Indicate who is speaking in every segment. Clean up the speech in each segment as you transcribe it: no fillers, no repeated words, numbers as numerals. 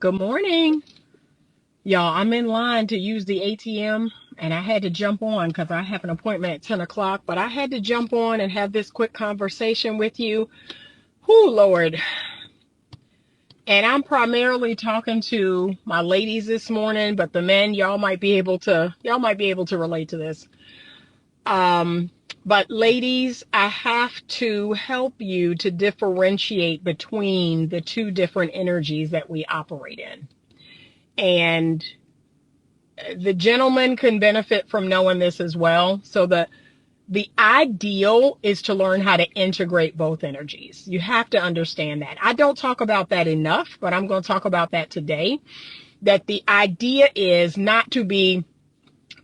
Speaker 1: Good morning. Y'all, I'm in line to use the ATM and I had to jump on because I have an appointment at 10 o'clock, but I had to jump on and have this quick conversation with you. Whoo, Lord. And I'm primarily talking to my ladies this morning, but the men, y'all might be able to relate to this. But ladies, I have to help you to differentiate between the two different energies that we operate in. And the gentleman can benefit from knowing this as well. So the ideal is to learn how to integrate both energies. You have to understand that. I don't talk about that enough, but I'm going to talk about that today. That the idea is not to be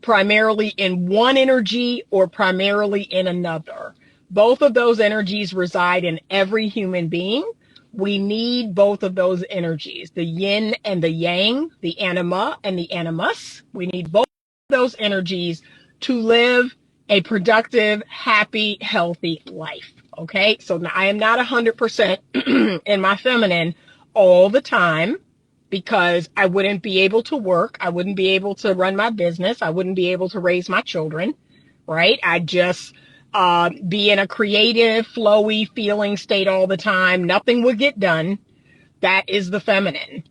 Speaker 1: primarily in one energy or primarily in another. Both of those energies reside in every human being. We need both of those energies, the yin and the yang, the anima and the animus. We need both of those energies to live a productive, happy, healthy life. Okay, so now I am not 100% in my feminine all the time, because I wouldn't be able to work. I wouldn't be able to run my business. I wouldn't be able to raise my children, right? I'd just be in a creative, flowy feeling state all the time. Nothing would get done. That is the feminine.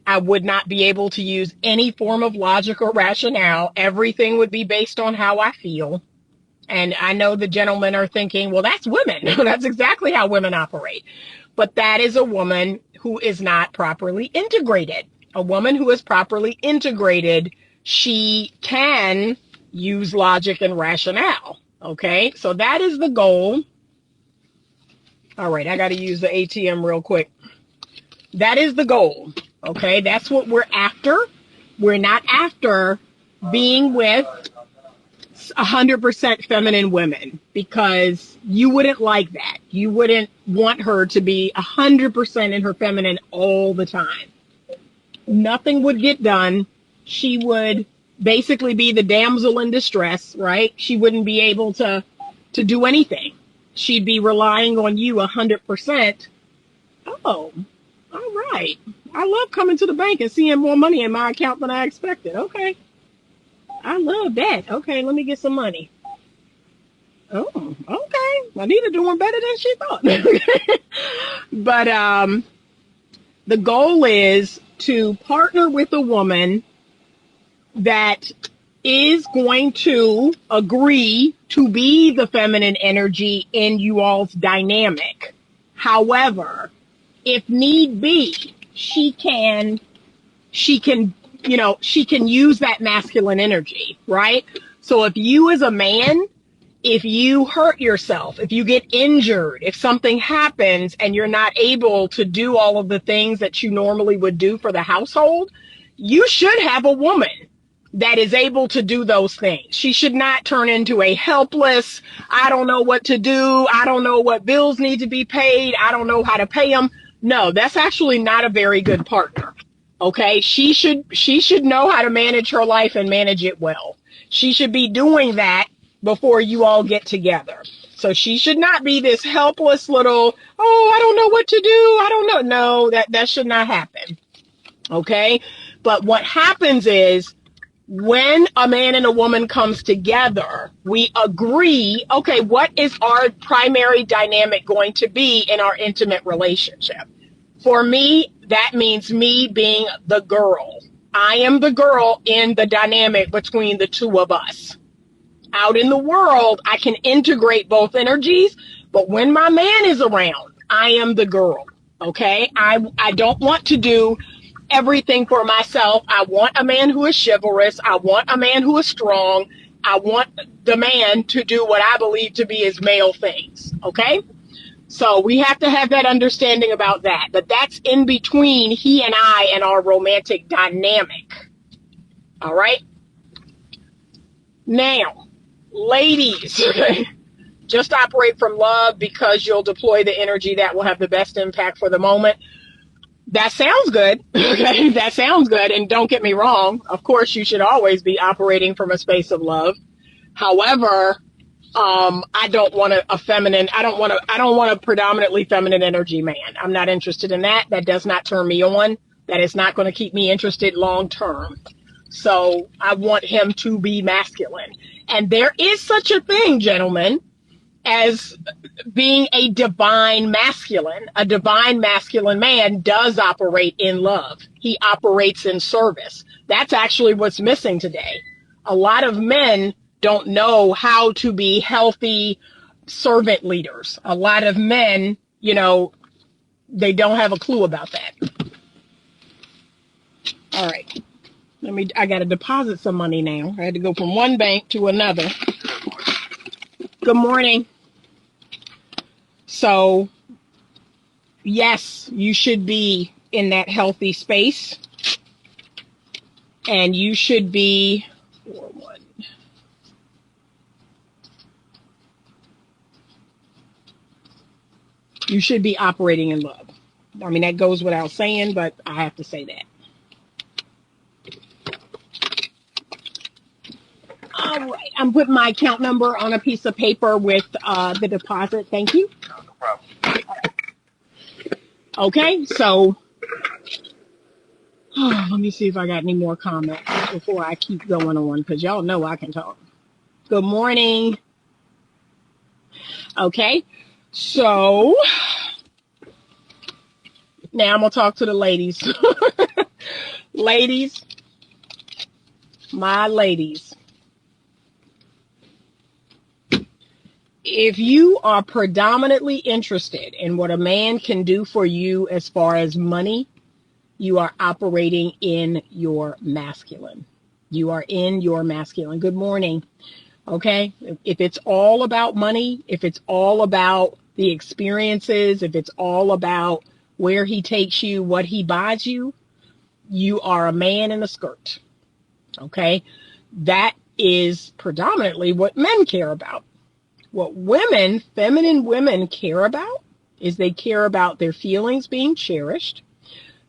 Speaker 1: I would not be able to use any form of logic or rationale. Everything would be based on how I feel. And I know the gentlemen are thinking, well, that's women. That's exactly how women operate. But that is a woman who is not properly integrated. A woman who is properly integrated, she can use logic and rationale. Okay, so that is the goal. All right, I got to use the ATM real quick. That is the goal. Okay, that's what we're after. We're not after being with 100% feminine women, because you wouldn't like that. You wouldn't want her to be 100% in her feminine all the time. Nothing would get done. She would basically be the damsel in distress, right? She wouldn't be able to do anything. She'd be relying on you 100%. Oh, all right. I love coming to the bank and seeing more money in my account than I expected. Okay. I love that. Okay, let me get some money. Oh, okay. Anita doing better than she thought. But the goal is to partner with a woman that is going to agree to be the feminine energy in you all's dynamic. However, if need be, she can use that masculine energy, right? So if you as a man, if you hurt yourself, if you get injured, if something happens and you're not able to do all of the things that you normally would do for the household, you should have a woman that is able to do those things. She should not turn into a helpless, I don't know what to do, I don't know what bills need to be paid, I don't know how to pay them. No, that's actually not a very good partner. Okay, she should know how to manage her life and manage it well. She should be doing that before you all get together. So she should not be this helpless little, oh, I don't know what to do, I don't know. No, that should not happen. Okay, but what happens is, when a man and a woman comes together, we agree, okay, what is our primary dynamic going to be in our intimate relationship? For me, that means me being the girl. I am the girl in the dynamic between the two of us. Out in the world, I can integrate both energies, but when my man is around, I am the girl. Okay? I don't want to do everything for myself. I want a man who is chivalrous. I want a man who is strong. I want the man to do what I believe to be his male things. Okay? So we have to have that understanding about that. But that's in between he and I and our romantic dynamic. All right? Now, ladies, just operate from love, because you'll deploy the energy that will have the best impact for the moment. That sounds good. Okay, that sounds good. And don't get me wrong. Of course, you should always be operating from a space of love. However, I don't want a predominantly feminine energy man. I'm not interested in that. That does not turn me on. that is not going to keep me interested long term. So I want him to be masculine. And there is such a thing, gentlemen, as being a divine masculine. A divine masculine man does operate in love. He operates in service. That's actually what's missing today. A lot of men don't know how to be healthy servant leaders. A lot of men, they don't have a clue about that. All right. I got to deposit some money now. I had to go from one bank to another. Good morning. So, yes, you should be in that healthy space. And you should be, you should be operating in love. I mean, that goes without saying, but I have to say that. All right, I'm putting my account number on a piece of paper with the deposit. Thank you. No problem. Okay, so let me see if I got any more comments before I keep going on, because y'all know I can talk. Good morning. Okay, so now I'm going to talk to the ladies. Ladies, my ladies. If you are predominantly interested in what a man can do for you as far as money, you are operating in your masculine. You are in your masculine. Good morning. Okay? If it's all about money, if it's all about the experiences, if it's all about where he takes you, what he buys you, you are a man in a skirt. Okay? That is predominantly what men care about. What women, feminine women, care about is they care about their feelings being cherished.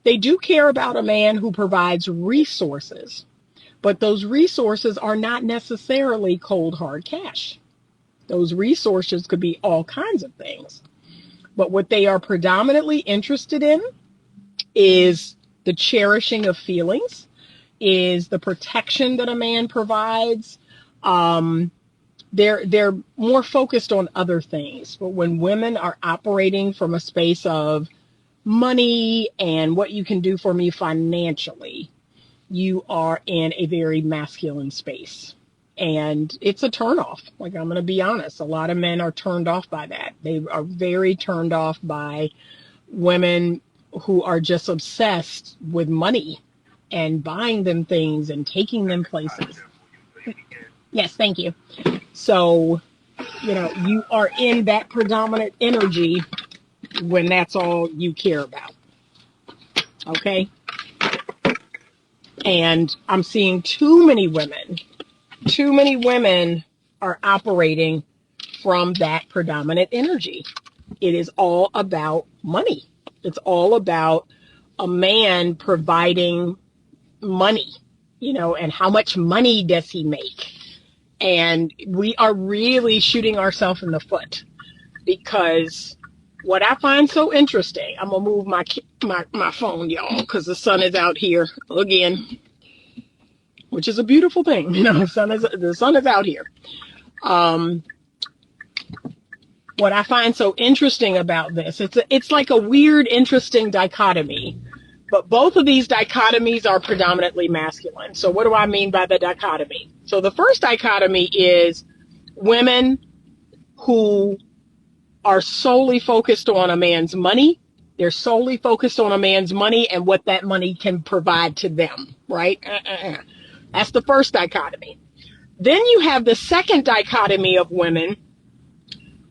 Speaker 1: They do care about a man who provides resources, but those resources are not necessarily cold, hard cash. Those resources could be all kinds of things. But what they are predominantly interested in is the cherishing of feelings, is the protection that a man provides. They're more focused on other things. But when women are operating from a space of money and what you can do for me financially, you are in a very masculine space. And it's a turnoff. Like, I'm going to be honest. A lot of men are turned off by that. They are very turned off by women who are just obsessed with money and buying them things and taking them places. Yes, thank you. So, you are in that predominant energy when that's all you care about. Okay? And I'm seeing too many women are operating from that predominant energy. It is all about money. It's all about a man providing money, and how much money does he make? And we are really shooting ourselves in the foot, because what I find so interesting, I'm going to move my phone, y'all, because the sun is out here again, which is a beautiful thing. The sun is out here. What I find so interesting about this, it's like a weird, interesting dichotomy. But both of these dichotomies are predominantly masculine. So what do I mean by the dichotomy? So the first dichotomy is women who are solely focused on a man's money. They're solely focused on a man's money and what that money can provide to them, right? That's the first dichotomy. Then you have the second dichotomy of women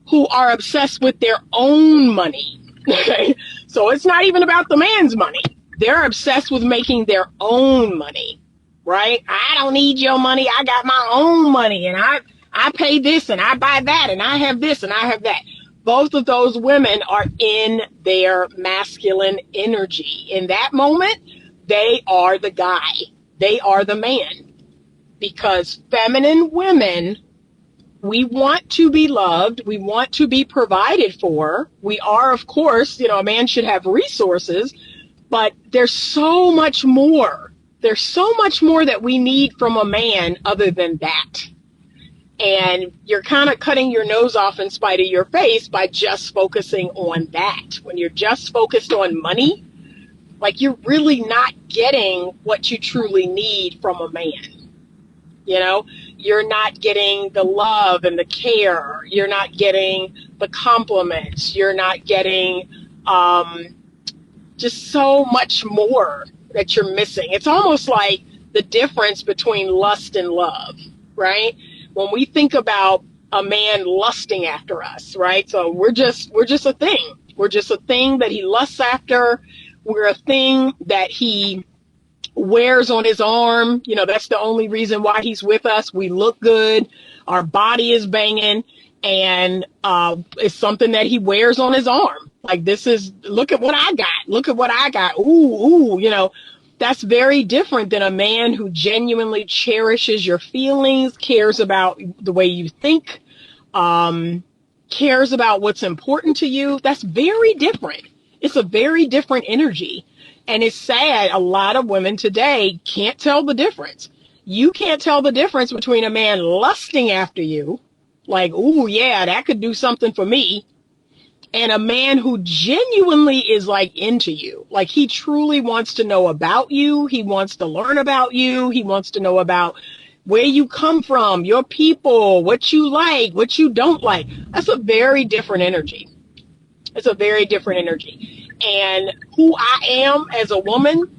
Speaker 1: who are obsessed with their own money. Okay? So it's not even about the man's money. They're obsessed with making their own money, right? I don't need your money. I got my own money, and I pay this, and I buy that, and I have this, and I have that. Both of those women are in their masculine energy. In that moment, they are the guy. They are the man. Because feminine women, we want to be loved. We want to be provided for. We are, of course, a man should have resources. But there's so much more. There's so much more that we need from a man other than that. And you're kind of cutting your nose off in spite of your face by just focusing on that. When you're just focused on money, like, you're really not getting what you truly need from a man. You know, you're not getting the love and the care. You're not getting the compliments. You're not getting just so much more that you're missing. It's almost like the difference between lust and love, right? When we think about a man lusting after us, right? So we're just a thing. We're just a thing that he lusts after. We're a thing that he wears on his arm. You know, that's the only reason why he's with us. We look good. Our body is banging. And it's something that he wears on his arm. Like, this is, look at what I got. Look at what I got. Ooh, you know, that's very different than a man who genuinely cherishes your feelings, cares about the way you think, cares about what's important to you. That's very different. It's a very different energy. And it's sad, a lot of women today can't tell the difference. You can't tell the difference between a man lusting after you, like, ooh, yeah, that could do something for me, and a man who genuinely is, like, into you. Like, he truly wants to know about you. He wants to learn about you. He wants to know about where you come from, your people, what you like, what you don't like. That's a very different energy. It's a very different energy. And who I am as a woman,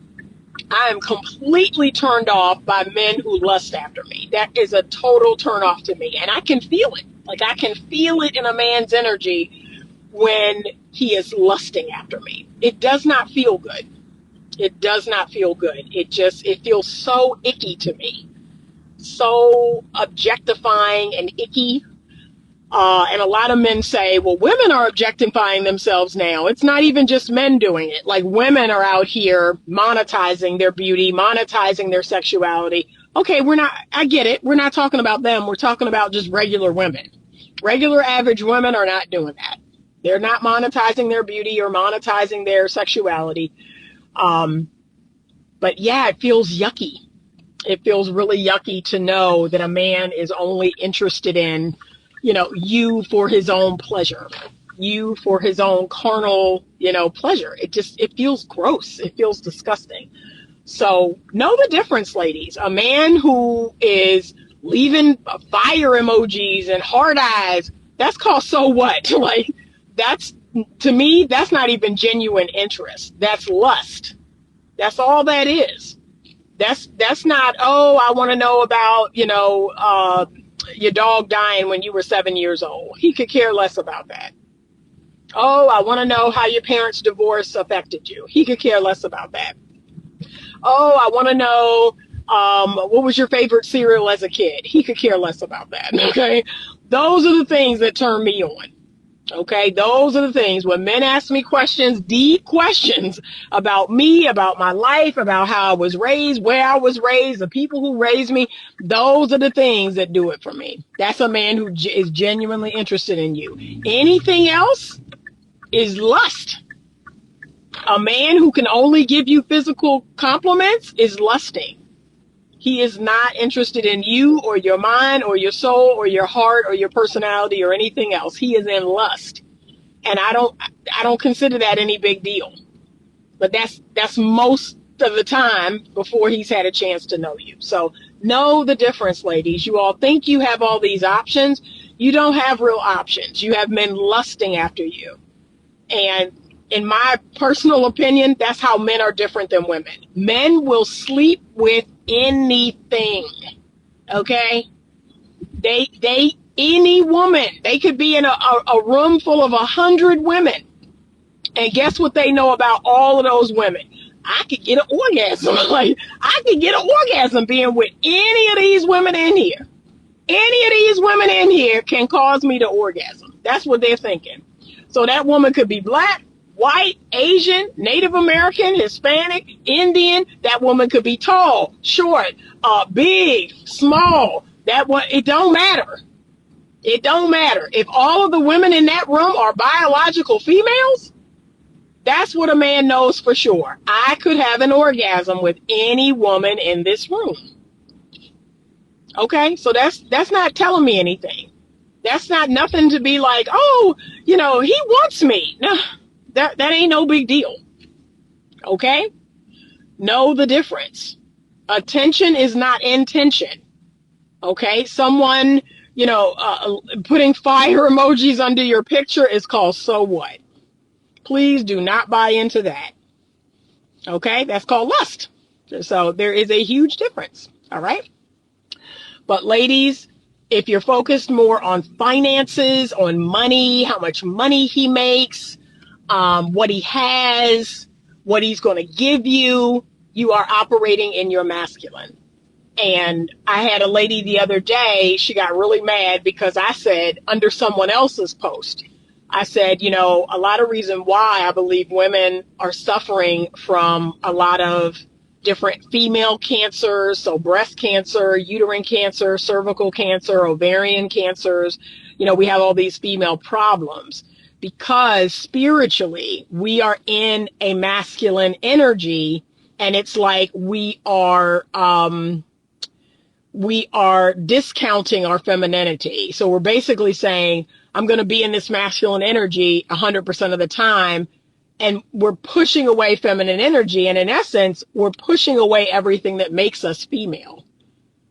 Speaker 1: I am completely turned off by men who lust after me. That is a total turn off to me. And I can feel it. Like, I can feel it in a man's energy when he is lusting after me. It does not feel good. It does not feel good. It feels so icky to me. So objectifying and icky. And a lot of men say, well, women are objectifying themselves now. It's not even just men doing it. Like, women are out here monetizing their beauty, monetizing their sexuality. Okay, I get it. We're not talking about them. We're talking about just regular women. Regular average women are not doing that. They're not monetizing their beauty or monetizing their sexuality. But yeah, it feels yucky. It feels really yucky to know that a man is only interested in, you know, you for his own pleasure, you for his own carnal, you know, pleasure. It feels gross. It feels disgusting. So know the difference, ladies. A man who is leaving fire emojis and heart eyes, that's called so what? Like, that's, to me, that's not even genuine interest. That's lust. That's all that is. That's not, oh, I want to know about, you know, your dog dying when you were 7 years old. He could care less about that. Oh, I want to know how your parents' divorce affected you. He could care less about that. Oh, I want to know what was your favorite cereal as a kid. He could care less about that. Okay, those are the things that turn me on. Okay, those are the things when men ask me questions, deep questions about me, about my life, about how I was raised, where I was raised, the people who raised me. Those are the things that do it for me. That's a man who is genuinely interested in you. Anything else is lust. A man who can only give you physical compliments is lusting. He is not interested in you or your mind or your soul or your heart or your personality or anything else. He is in lust. And I don't consider that any big deal. But that's most of the time before he's had a chance to know you. So know the difference, ladies. You all think you have all these options. You don't have real options. You have men lusting after you. And in my personal opinion, that's how men are different than women. Men will sleep with anything. Okay? Any woman, they could be in a room full of 100 women. And guess what they know about all of those women? I could get an orgasm. Like, I could get an orgasm being with any of these women in here. Any of these women in here can cause me to orgasm. That's what they're thinking. So that woman could be black, white, Asian, Native American, Hispanic, Indian. That woman could be tall, short, big, small. It don't matter. It don't matter. If all of the women in that room are biological females, That's what a man knows for sure. I could have an orgasm with any woman in this room. Okay, so that's not telling me anything. That's not nothing to be like, oh, he wants me. No, that ain't no big deal. Okay, know the difference. Attention is not intention. Okay, someone, putting fire emojis under your picture is called so what. Please do not buy into that. Okay, that's called lust. So there is a huge difference. All right. But ladies, if you're focused more on finances, on money, how much money he makes, what he has, what he's going to give you, you are operating in your masculine. And I had a lady the other day, she got really mad because I said under someone else's post, I said, a lot of reason why I believe women are suffering from a lot of different female cancers, so breast cancer, uterine cancer, cervical cancer, ovarian cancers. We have all these female problems because spiritually we are in a masculine energy, and it's like we are discounting our femininity. So we're basically saying, I'm going to be in this masculine energy 100% of the time. And we're pushing away feminine energy. And in essence, we're pushing away everything that makes us female.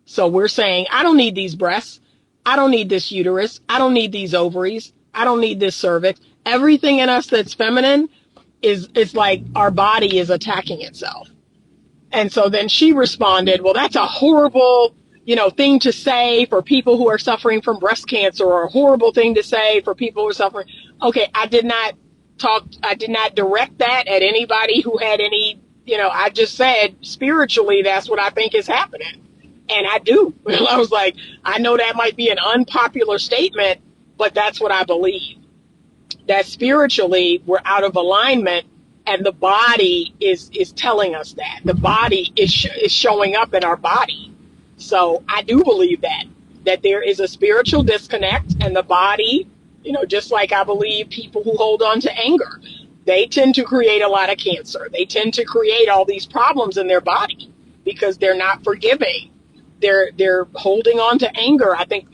Speaker 1: So we're saying, I don't need these breasts. I don't need this uterus. I don't need these ovaries. I don't need this cervix. Everything in us that's feminine is like our body is attacking itself. And so then she responded, well, that's a horrible, thing to say for people who are suffering from breast cancer, or a horrible thing to say for people who are suffering. Okay, I did not direct that at anybody who had any, I just said spiritually, that's what I think is happening. And I do. I was like, I know that might be an unpopular statement, but that's what I believe. That spiritually we're out of alignment. And the body is telling us that. The body is showing up in our body. So I do believe that there is a spiritual disconnect, and the body, just like I believe people who hold on to anger, they tend to create a lot of cancer. They tend to create all these problems in their body because they're not forgiving. They're holding on to anger. I think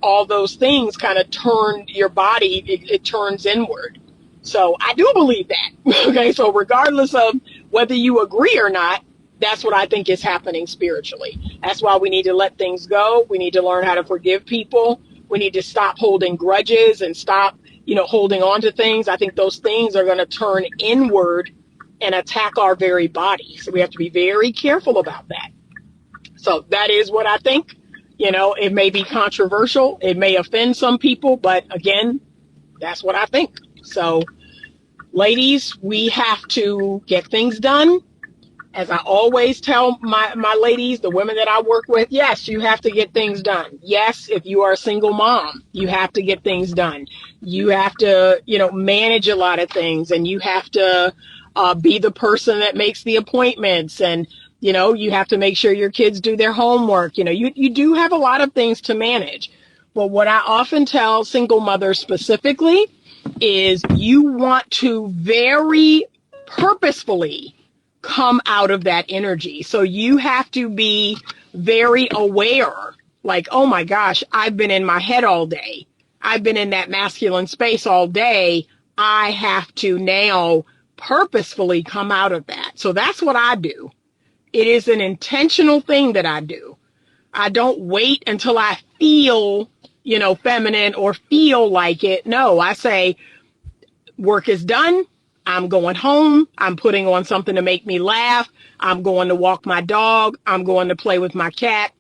Speaker 1: all those things kind of turn your body, it turns inward. So I do believe that. Okay, so regardless of whether you agree or not, that's what I think is happening spiritually. That's why we need to let things go. We need to learn how to forgive people. We need to stop holding grudges and stop, holding on to things. I think those things are going to turn inward and attack our very body. So we have to be very careful about that. So that is what I think. It may be controversial. It may offend some people, but again, that's what I think. So, ladies, we have to get things done. As I always tell my ladies, the women that I work with, yes, you have to get things done. Yes, if you are a single mom, you have to get things done. You have to, manage a lot of things, and you have to be the person that makes the appointments, and, you have to make sure your kids do their homework. You do have a lot of things to manage. But what I often tell single mothers specifically is you want to very purposefully come out of that energy. So you have to be very aware, like, oh my gosh, I've been in my head all day. I've been in that masculine space all day. I have to now purposefully come out of that. So that's what I do. It is an intentional thing that I do. I don't wait until I feel, feminine or feel like it. No, I say, work is done. I'm going home. I'm putting on something to make me laugh. I'm going to walk my dog. I'm going to play with my cat.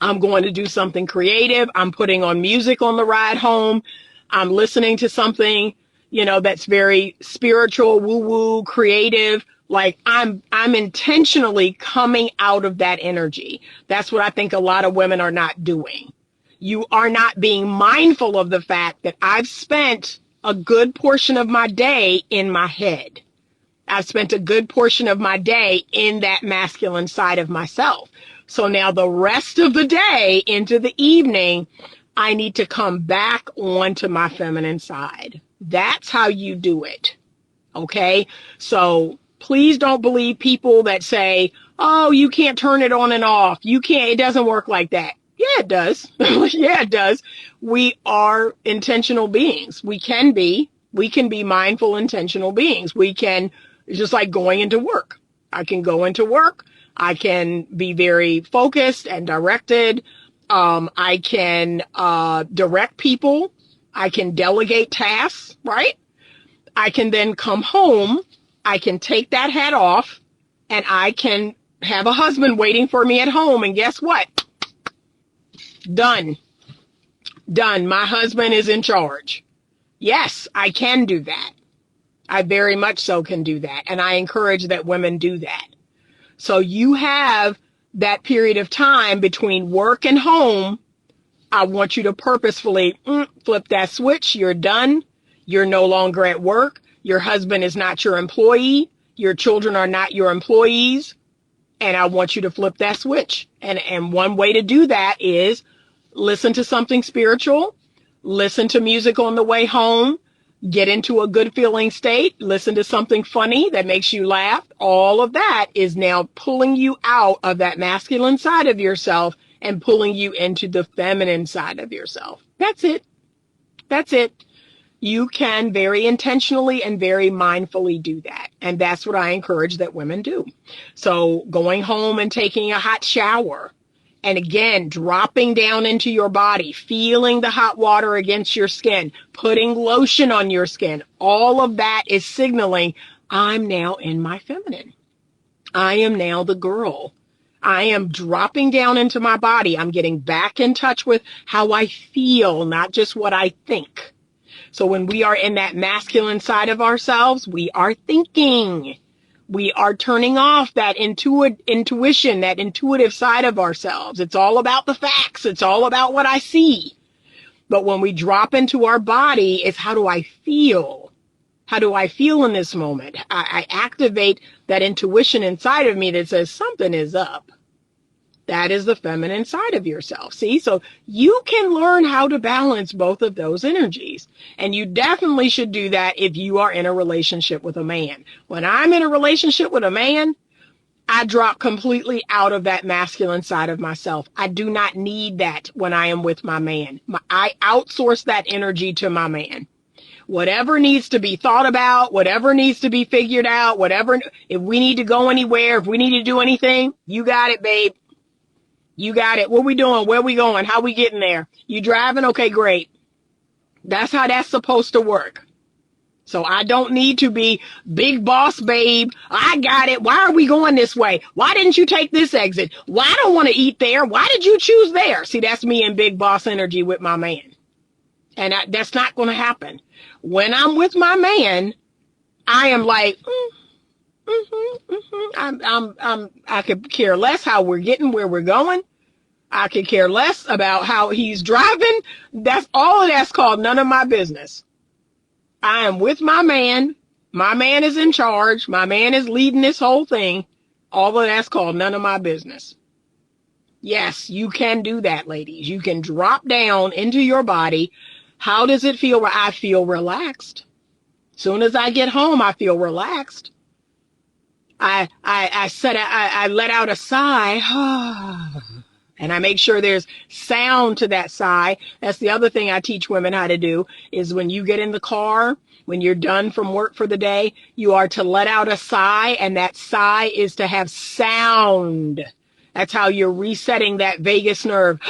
Speaker 1: I'm going to do something creative. I'm putting on music on the ride home. I'm listening to something, that's very spiritual, woo-woo, creative. Like I'm intentionally coming out of that energy. That's what I think a lot of women are not doing. You are not being mindful of the fact that I've spent a good portion of my day in my head. I've spent a good portion of my day in that masculine side of myself. So now the rest of the day into the evening, I need to come back onto my feminine side. That's how you do it. Okay. So please don't believe people that say, oh, you can't turn it on and off. You can't, it doesn't work like that. Yeah, it does. Yeah, it does. We are intentional beings. We can be mindful, intentional beings. We can, it's just like going into work. I can go into work. I can be very focused and directed. I can direct people. I can delegate tasks, right? I can then come home. I can take that hat off and I can have a husband waiting for me at home. And guess what? Done. Done. My husband is in charge. Yes, I can do that. I very much so can do that. And I encourage that women do that. So you have that period of time between work and home. I want you to purposefully flip that switch. You're done. You're no longer at work. Your husband is not your employee. Your children are not your employees. And I want you to flip that switch. And one way to do that is listen to something spiritual, listen to music on the way home, get into a good feeling state, listen to something funny that makes you laugh. All of that is now pulling you out of that masculine side of yourself and pulling you into the feminine side of yourself. That's it. That's it. You can very intentionally and very mindfully do that. And that's what I encourage that women do. So going home and taking a hot shower, and again, dropping down into your body, feeling the hot water against your skin, putting lotion on your skin, all of that is signaling, I'm now in my feminine. I am now the girl. I am dropping down into my body. I'm getting back in touch with how I feel, not just what I think. So when we are in that masculine side of ourselves, we are thinking. We are turning off that intuition, that intuitive side of ourselves. It's all about the facts. It's all about what I see. But when we drop into our body, it's how do I feel? How do I feel in this moment? I activate that intuition inside of me that says something is up. That is the feminine side of yourself. See, so you can learn how to balance both of those energies. And you definitely should do that if you are in a relationship with a man. When I'm in a relationship with a man, I drop completely out of that masculine side of myself. I do not need that when I am with my man. I outsource that energy to my man. Whatever needs to be thought about, whatever needs to be figured out, whatever, if we need to go anywhere, if we need to do anything, you got it, babe. You got it. What we doing? Where we going? How we getting there? You driving? Okay, great. That's how that's supposed to work. So I don't need to be big boss, babe. I got it. Why are we going this way? Why didn't you take this exit? Why I don't want to eat there? Why did you choose there? See, that's me in big boss energy with my man. And that's not going to happen. When I'm with my man, I am like, I could care less how we're getting where we're going. I could care less about how he's driving. That's all of that's called none of my business. I am with my man. My man is in charge. My man is leading this whole thing. All of that's called none of my business. Yes, you can do that, ladies. You can drop down into your body. How does it feel? I feel relaxed. Soon as I get home, I feel relaxed. I let out a sigh. And I make sure there's sound to that sigh. That's the other thing I teach women how to do is when you get in the car, when you're done from work for the day, you are to let out a sigh, and that sigh is to have sound. That's how you're resetting that vagus nerve.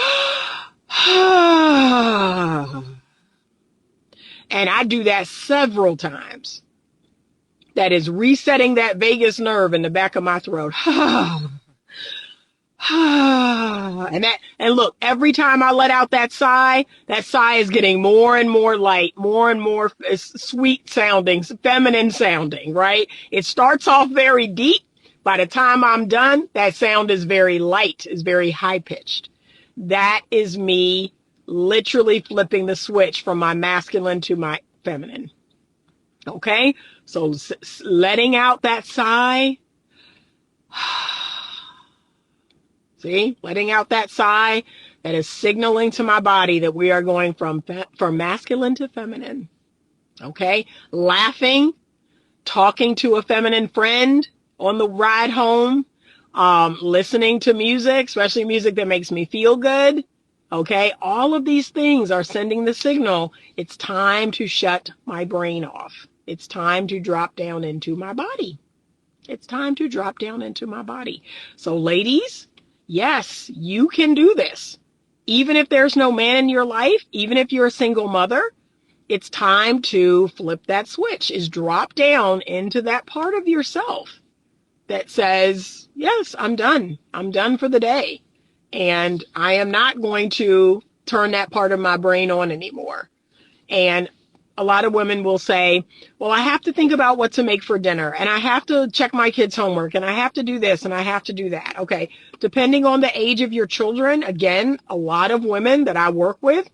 Speaker 1: And I do that several times. That is resetting that vagus nerve in the back of my throat. And look, every time I let out that sigh is getting more and more light, more and more sweet sounding, feminine sounding, right? It starts off very deep. By the time I'm done, that sound is very light, is very high pitched. That is me literally flipping the switch from my masculine to my feminine. Okay? So letting out that sigh. See, letting out that sigh that is signaling to my body that we are going from masculine to feminine. Okay? Laughing, talking to a feminine friend on the ride home, listening to music, especially music that makes me feel good. Okay, all of these things are sending the signal. It's time to shut my brain off. It's time to drop down into my body. It's time to drop down into my body. So ladies, yes, you can do this. Even if there's no man in your life, even if you're a single mother, it's time to flip that switch, is drop down into that part of yourself that says, yes, I'm done. I'm done for the day. And I am not going to turn that part of my brain on anymore. And a lot of women will say, well, I have to think about what to make for dinner, and I have to check my kids' homework, and I have to do this, and I have to do that. Okay. Depending on the age of your children, again, a lot of women that I work with,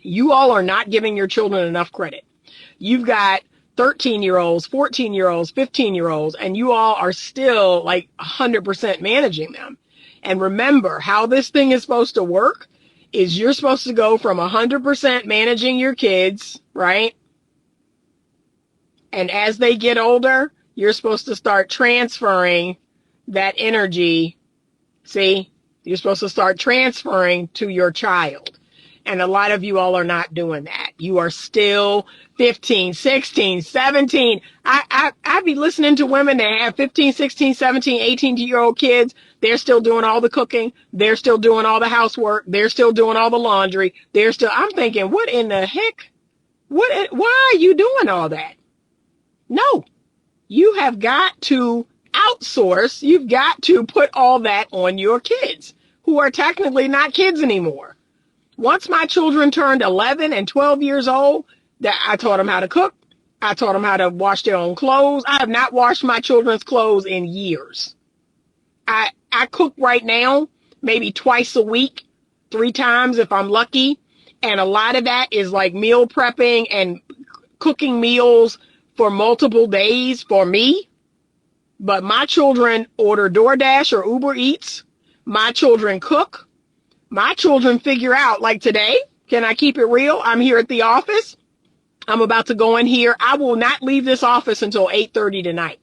Speaker 1: you all are not giving your children enough credit. You've got 13-year-olds, 14-year-olds, 15-year-olds, and you all are still like 100% managing them. And remember, how this thing is supposed to work is you're supposed to go from 100% managing your kids, right? And as they get older, you're supposed to start transferring that energy. See, you're supposed to start transferring to your child. And a lot of you all are not doing that. You are still 15, 16, 17. I be listening to women that have 15, 16, 17, 18-year-old kids. They're still doing all the cooking. They're still doing all the housework. They're still doing all the laundry. I'm thinking, what in the heck? Why are you doing all that? No, you have got to outsource. You've got to put all that on your kids, who are technically not kids anymore. Once my children turned 11 and 12 years old, that I taught them how to cook. I taught them how to wash their own clothes. I have not washed my children's clothes in years. I cook right now, maybe twice a week, 3 times if I'm lucky. And a lot of that is like meal prepping and cooking meals for multiple days for me. But my children order DoorDash or Uber Eats. My children cook. My children figure out, like today, can I keep it real? I'm here at the office. I'm about to go in here. I will not leave this office until 8:30 tonight.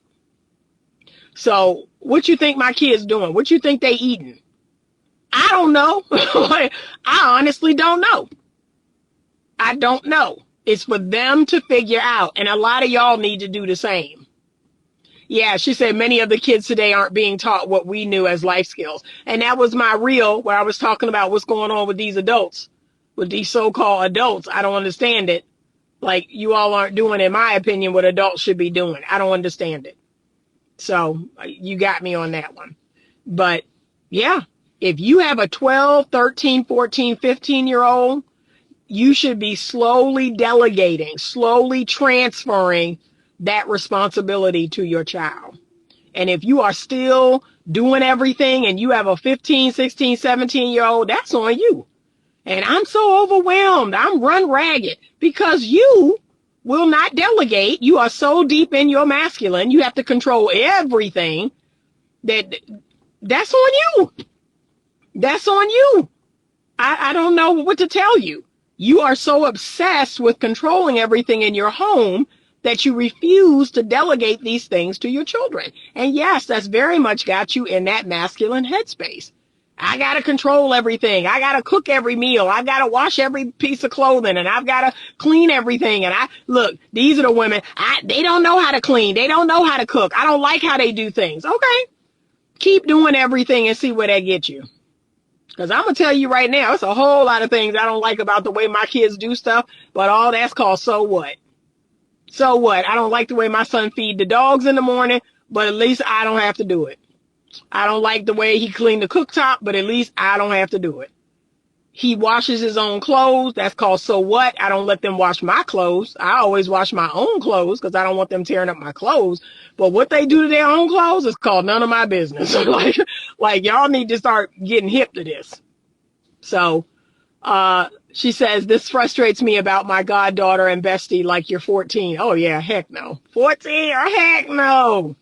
Speaker 1: So what you think my kids doing? What you think they eating? I don't know. I honestly don't know. I don't know. It's for them to figure out. And a lot of y'all need to do the same. Yeah, she said many of the kids today aren't being taught what we knew as life skills. And that was my reel where I was talking about what's going on with these adults, with these so-called adults. I don't understand it. Like, you all aren't doing, in my opinion, what adults should be doing. I don't understand it. So you got me on that one. But yeah, if you have a 12, 13, 14, 15-year-old, you should be slowly delegating, slowly transferring that responsibility to your child. And if you are still doing everything and you have a 15, 16, 17-year-old, that's on you. And I'm so overwhelmed. I'm run ragged because you will not delegate. You are so deep in your masculine. You have to control everything. That's on you. That's on you. I don't know what to tell you. You are so obsessed with controlling everything in your home that you refuse to delegate these things to your children. And yes, that's very much got you in that masculine headspace. I got to control everything. I got to cook every meal. I got to wash every piece of clothing, and I've got to clean everything. And look, these are the women. They don't know how to clean. They don't know how to cook. I don't like how they do things. Okay. Keep doing everything and see where that gets you. Because I'm going to tell you right now, it's a whole lot of things I don't like about the way my kids do stuff, but all that's called so what? So what? I don't like the way my son feed the dogs in the morning, but at least I don't have to do it. I don't like the way he cleaned the cooktop, but at least I don't have to do it. He washes his own clothes. That's called so what? I don't let them wash my clothes. I always wash my own clothes because I don't want them tearing up my clothes. But what they do to their own clothes is called none of my business. like y'all need to start getting hip to this. So, she says, this frustrates me about my goddaughter and bestie like you're 14. Oh yeah, heck no. 14 or heck no.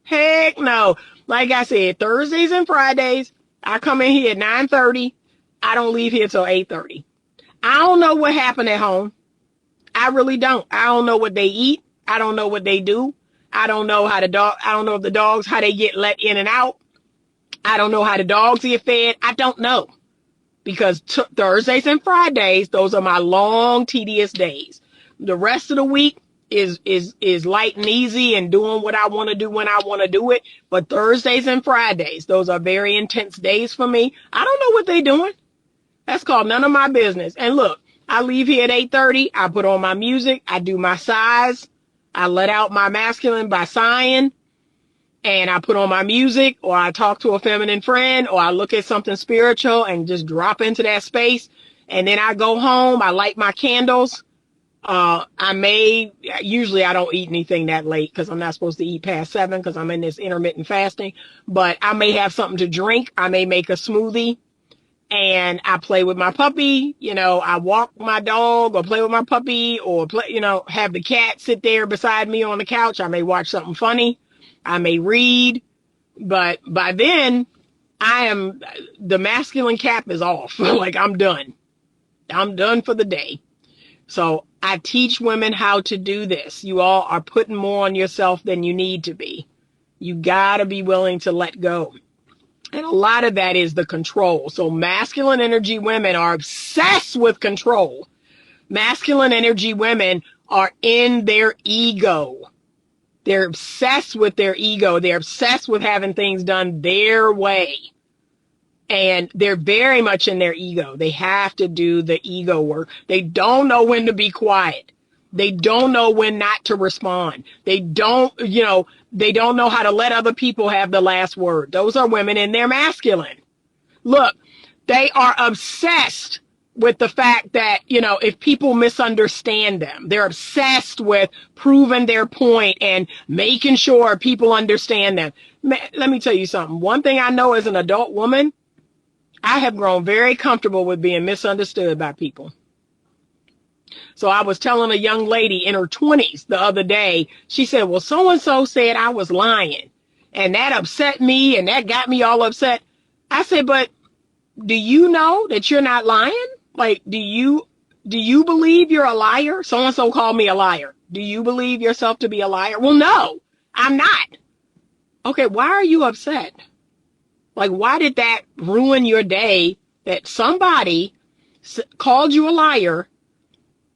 Speaker 1: Heck no. Like I said, Thursdays and Fridays, I come in here at 9:30. I don't leave here till 8:30. I don't know what happened at home. I really don't. I don't know what they eat. I don't know what they do. I don't know how I don't know if the dogs, how they get let in and out. I don't know how the dogs get fed. I don't know. Because Thursdays and Fridays, those are my long, tedious days. The rest of the week is light and easy and doing what I want to do when I want to do it. But Thursdays and Fridays, those are very intense days for me. I don't know what they're doing. That's called none of my business. And look, I leave here at 8:30. I put on my music. I do my sighs. I let out my masculine by sighing. And I put on my music, or I talk to a feminine friend, or I look at something spiritual and just drop into that space. And then I go home. I light my candles. Usually I don't eat anything that late because I'm not supposed to eat past 7 because I'm in this intermittent fasting. But I may have something to drink. I may make a smoothie. And I play with my puppy, I walk my dog or play with my puppy or have the cat sit there beside me on the couch. I may watch something funny. I may read, but by then the masculine cap is off. Like I'm done. I'm done for the day. So I teach women how to do this. You all are putting more on yourself than you need to be. You gotta be willing to let go. And a lot of that is the control. So masculine energy women are obsessed with control. Masculine energy women are in their ego. They're obsessed with their ego. They're obsessed with having things done their way. And they're very much in their ego. They have to do the ego work. They don't know when to be quiet. They don't know when not to respond. They don't know how to let other people have the last word. Those are women in their masculine. Look, they are obsessed with the fact that, if people misunderstand them, they're obsessed with proving their point and making sure people understand them. Let me tell you something. One thing I know as an adult woman, I have grown very comfortable with being misunderstood by people. So I was telling a young lady in her 20s the other day, she said, well, so-and-so said I was lying and that upset me and that got me all upset. I said, but do you know that you're not lying? Like, do you believe you're a liar? So-and-so called me a liar. Do you believe yourself to be a liar? Well, no, I'm not. Okay, why are you upset? Like, why did that ruin your day that somebody called you a liar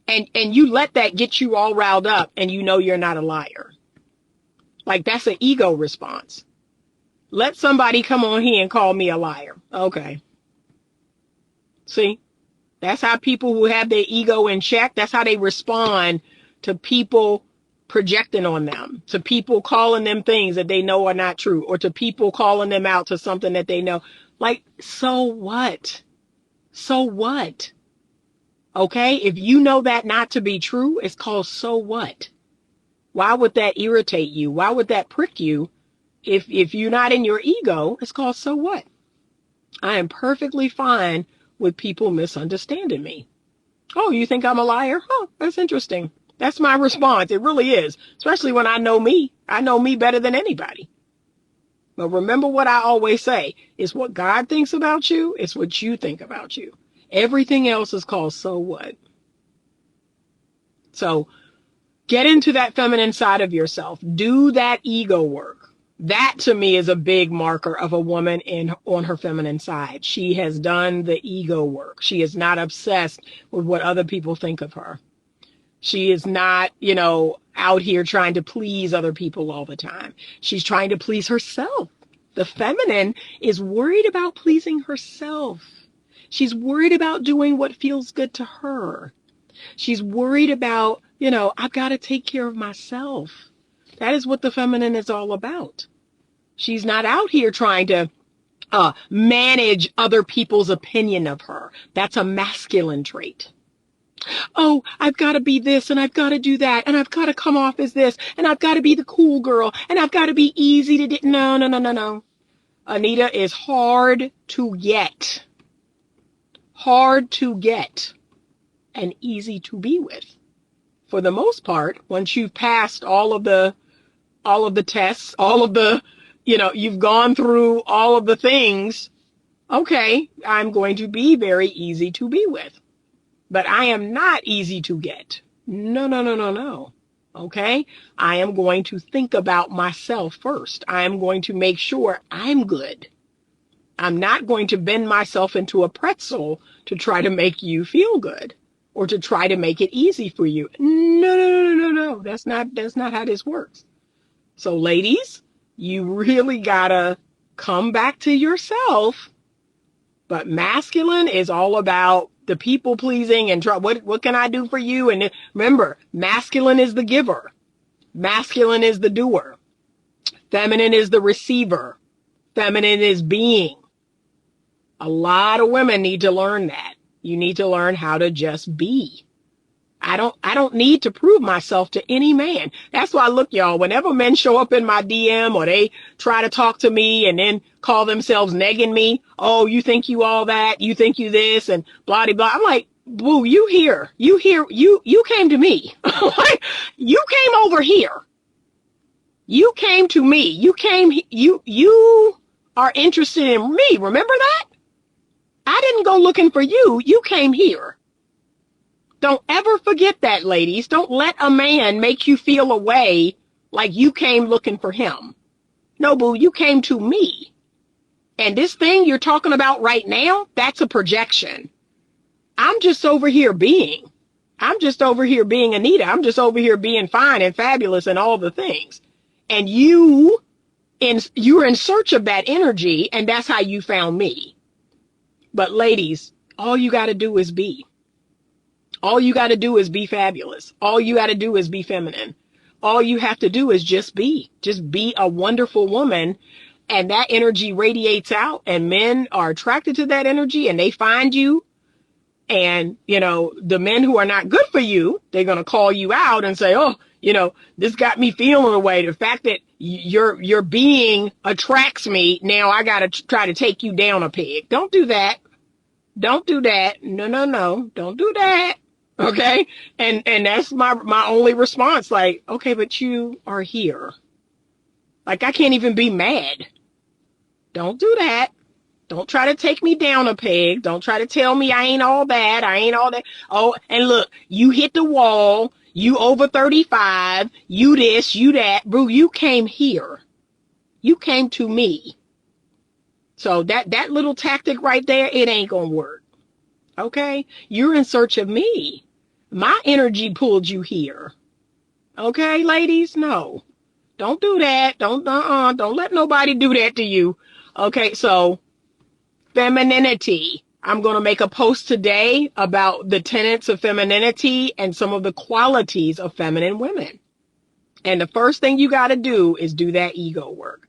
Speaker 1: and you let that get you all riled up and you're not a liar? Like, that's an ego response. Let somebody come on here and call me a liar. Okay. See, that's how people who have their ego in check, that's how they respond to people projecting on them, to people calling them things that they know are not true, or to people calling them out to something that they know. Like, so what? So what? Okay, if you know that not to be true, it's called so what? Why would that irritate you? Why would that prick you? If you're not in your ego, it's called so what? I am perfectly fine with people misunderstanding me. Oh, you think I'm a liar? Oh, that's interesting. That's my response. It really is. Especially when I know me. I know me better than anybody. But remember what I always say. It's what God thinks about you. It's what you think about you. Everything else is called so what? So get into that feminine side of yourself. Do that ego work. That to me is a big marker of a woman on her feminine side. She has done the ego work. She is not obsessed with what other people think of her. She is not, out here trying to please other people all the time. She's trying to please herself. The feminine is worried about pleasing herself. She's worried about doing what feels good to her. She's worried about, I've got to take care of myself. That is what the feminine is all about. She's not out here trying to manage other people's opinion of her. That's a masculine trait. Oh, I've got to be this and I've got to do that and I've got to come off as this and I've got to be the cool girl and I've got to be easy to do. No. Anita is hard to get. Hard to get and easy to be with. For the most part, once you've passed all of the tests, all of the, you've gone through all of the things, okay, I'm going to be very easy to be with. But I am not easy to get. No. Okay. I am going to think about myself first. I am going to make sure I'm good. I'm not going to bend myself into a pretzel to try to make you feel good or to try to make it easy for you. No, no, no, no, no. That's not how this works. So ladies, you really gotta come back to yourself. But masculine is all about the people pleasing and try, what can I do for you? And remember, masculine is the giver. Masculine is the doer. Feminine is the receiver. Feminine is being. A lot of women need to learn that. You need to learn how to just be. I don't need to prove myself to any man. That's why, look, y'all, whenever men show up in my DM or they try to talk to me and then call themselves negging me, oh, you think you all that, you think you this, and blah, blah, blah. I'm like, boo, you came to me. You came over here. You came to me. You are interested in me. Remember that? I didn't go looking for you. You came here. Don't ever forget that, ladies. Don't let a man make you feel a way like you came looking for him. No, boo, you came to me. And this thing you're talking about right now, that's a projection. I'm just over here being. I'm just over here being Anita. I'm just over here being fine and fabulous and all the things. And you're in search of that energy, and that's how you found me. But ladies, all you got to do is be. All you got to do is be fabulous. All you got to do is be feminine. All you have to do is just be. Just be a wonderful woman. And that energy radiates out, and men are attracted to that energy, and they find you. And, the men who are not good for you, they're going to call you out and say, oh, this got me feeling a way. The fact that your being attracts me. Now I got to try to take you down a peg. Don't do that. Don't do that. No, no, no. Don't do that. Okay. And that's my only response. Like, okay, but you are here. Like, I can't even be mad. Don't do that. Don't try to take me down a peg. Don't try to tell me I ain't all that. I ain't all that. Oh, and look, you hit the wall. You over 35. You this, you that. Bro, you came here. You came to me. So that little tactic right there, it ain't gonna work. Okay? You're in search of me. My energy pulled you here. Okay, ladies? No. Don't do that. Don't let nobody do that to you. Okay, so femininity. I'm going to make a post today about the tenets of femininity and some of the qualities of feminine women. And the first thing you got to do is do that ego work.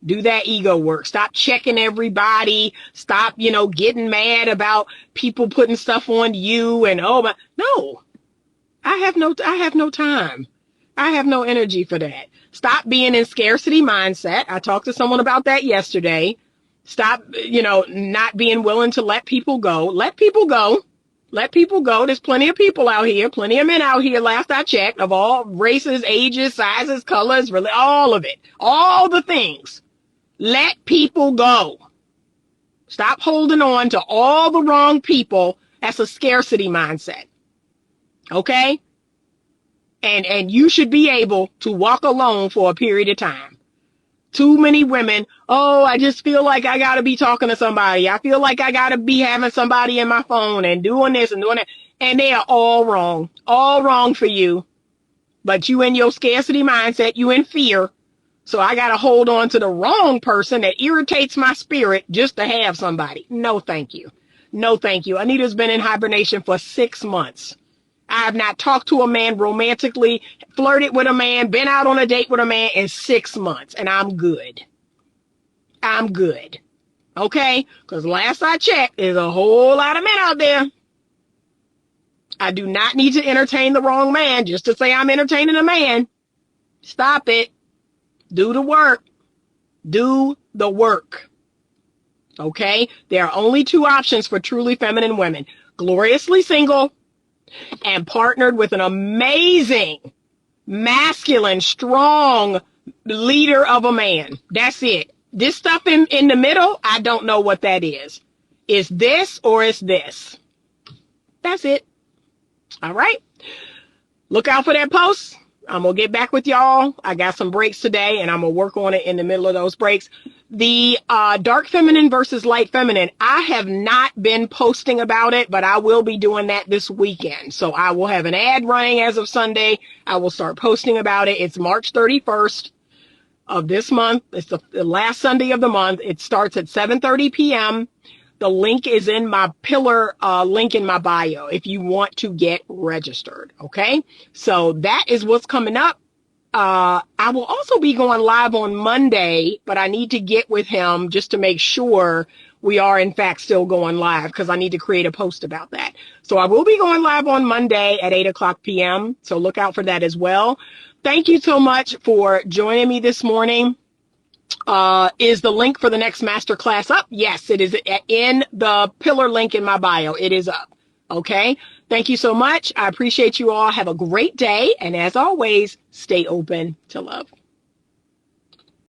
Speaker 1: Do that ego work. Stop checking everybody. Stop, getting mad about people putting stuff on you and no. I have no time. I have no energy for that. Stop being in scarcity mindset. I talked to someone about that yesterday. Stop, not being willing to let people go. Let people go. Let people go. There's plenty of people out here, plenty of men out here, last I checked, of all races, ages, sizes, colors, really, all of it. All the things. Let people go. Stop holding on to all the wrong people. That's a scarcity mindset. Okay? And you should be able to walk alone for a period of time. Too many women, oh, I just feel like I got to be talking to somebody. I feel like I got to be having somebody in my phone and doing this and doing that. And they are all wrong for you. But you in your scarcity mindset, you in fear. So I got to hold on to the wrong person that irritates my spirit just to have somebody. No, thank you. No, thank you. Anita's been in hibernation for 6 months. I have not talked to a man romantically, flirted with a man, been out on a date with a man in 6 months, and I'm good. I'm good. Okay? Because last I checked, there's a whole lot of men out there. I do not need to entertain the wrong man just to say I'm entertaining a man. Stop it. Do the work. Do the work. Okay? There are only 2 options for truly feminine women. Gloriously single and partnered with an amazing, masculine, strong leader of a man. That's it. This stuff in the middle, I don't know what that is. It's this or it's this. That's it. All right. Look out for that post. I'm going to get back with y'all. I got some breaks today, and I'm going to work on it in the middle of those breaks. The dark feminine versus light feminine, I have not been posting about it, but I will be doing that this weekend. So I will have an ad running as of Sunday. I will start posting about it. It's March 31st of this month. It's the last Sunday of the month. It starts at 7:30 p.m. The link is in my pillar link in my bio if you want to get registered. Okay. So that is what's coming up. I will also be going live on Monday, but I need to get with him just to make sure we are in fact still going live, because I need to create a post about that. So I will be going live on Monday at 8:00 p.m. So look out for that as well. Thank you so much for joining me this morning. Is the link for the next masterclass up? Yes, it is in the pillar link in my bio. It is up. Okay. Thank you so much. I appreciate you all. Have a great day. And as always, stay open to love.